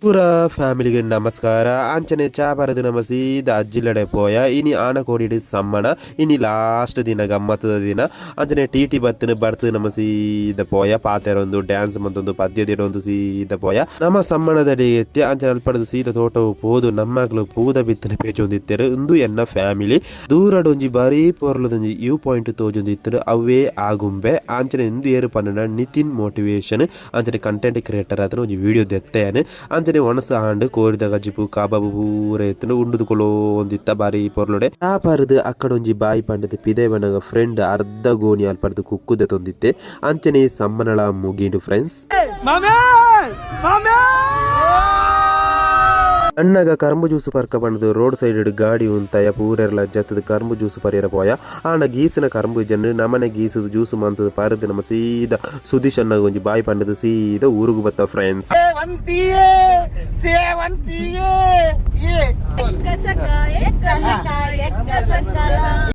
ಪೂರ ಫ್ಯಾಮಿಲಿಗೆ ನಮಸ್ಕಾರ ಅಂಚನೆ ಚಾಪರದ ನಮಸೀದ ಅಜ್ಜಿಲಡೆ ಪೋಯ ಇನಿ ಆನಕೋಡಿ ಸಮ್ಮಣ ಇನಿ ಲಾಸ್ಟ್ ದಿನ ಗಮ್ಮತ್ತದ ದಿನ ಅಂಚನೆ ಟಿ ಬತ್ತನ ಬರ್ತದ ನಮಸೀದ ಪೋಯ ಪಾತೆರೊಂದು ಡ್ಯಾನ್ಸ್ ಮಂತೊಂದು ಪದ್ಯದಿಡೊಂದು ಸೀದ ಪೋಯ ನಮ್ಮ ಸಮ್ಮಣದಡಿ ಎತ್ತಿ ಅಂಚನೆ ಅಲ್ಪಡದ ಸೀದ ತೋಟವು ಪೋದು ನಮ್ಮಗಳು ಪೂದ ಬಿತ್ತನೆ ಪೇಚೊಂದಿತ್ತರು ಇಂದು ಎನ್ನ ಫ್ಯಾಮಿಲಿ ದೂರಡೊಂಜಿ ಬಾರಿ ಪೊರ್ಲದೊಂಜಿ ಯೂ ಪಾಯಿಂಟ್ ತೋಜೊಂದಿತ್ತರು ಅವೇ ಆಗುಂಬೆ ಅಂಚನೆ ಇಂದು ಏರು ಪನ್ನ ನಿತಿನ್ ಮೋಟಿವೇಶನ್ ಅಂಚನೆ ಕಂಟೆಂಟ್ ಕ್ರಿಯೇಟರ್ ಆದ್ರೆ ಒಂದು ವಿಡಿಯೋ ದೆತ್ತೇನೆ ಅಂಚನೆ ಒಣಸ ಹಾಂಡು ಕೋರಿದ ಗಜ್ಜಿಪು ಕಾಬಾಬು ಪೂರ ಎತ್ತನು ಉಂಡುದುಕೊಳ್ಳೋ ಒಂದಿತ್ತ ಬಾರಿ ಪೊರ್ಲೊಡೆ ಚಾಪರ್ದು ಅಕ್ಕಡೊಂಜಿ ಬಾಯಿ ಪಂಡದ ಪಿದೆ ಬಣ್ಣಗ ಫ್ರೆಂಡ್ ಅರ್ಧ ಗೋಣಿ ಅಲ್ಪಡ್ದು ಕುಕ್ಕುದ ತೊಂದಿತ್ತೆ ಅಂಚನೆ ಸಮ್ಮನಳ ಮುಗೀಂಡು ಫ್ರೆಂಡ್ಸ್ ಅಣ್ಣಗ ಕರ್ಮು ಜ್ಯೂಸ್ ಪರ್ಕ ಬಂದು ರೋಡ್ ಸೈಡ್ ಗಾಡಿ ಉಂತಾಯ ಪೂರೆರ್ಲ ಜತ್ತದ ಕರ್ಮು ಜ್ಯೂಸ್ ಪರಿಯರ ಪೋಯ ಆನ ಗೀಸಿನ ಕರ್ಮು ಜನ ನಮನೆ ಗೀಸದ ಜ್ಯೂಸ್ ಮಂತದ ಪಾರದ ನಮ್ಮ ಸೀದ ಸುದೀಶ್ ಅಣ್ಣಗ ಒಂಜಿ ಬಾಯಿ ಪಂಡದ ಸೀದ ಊರುಗು ಬತ್ತ ಫ್ರೆಂಡ್ಸ್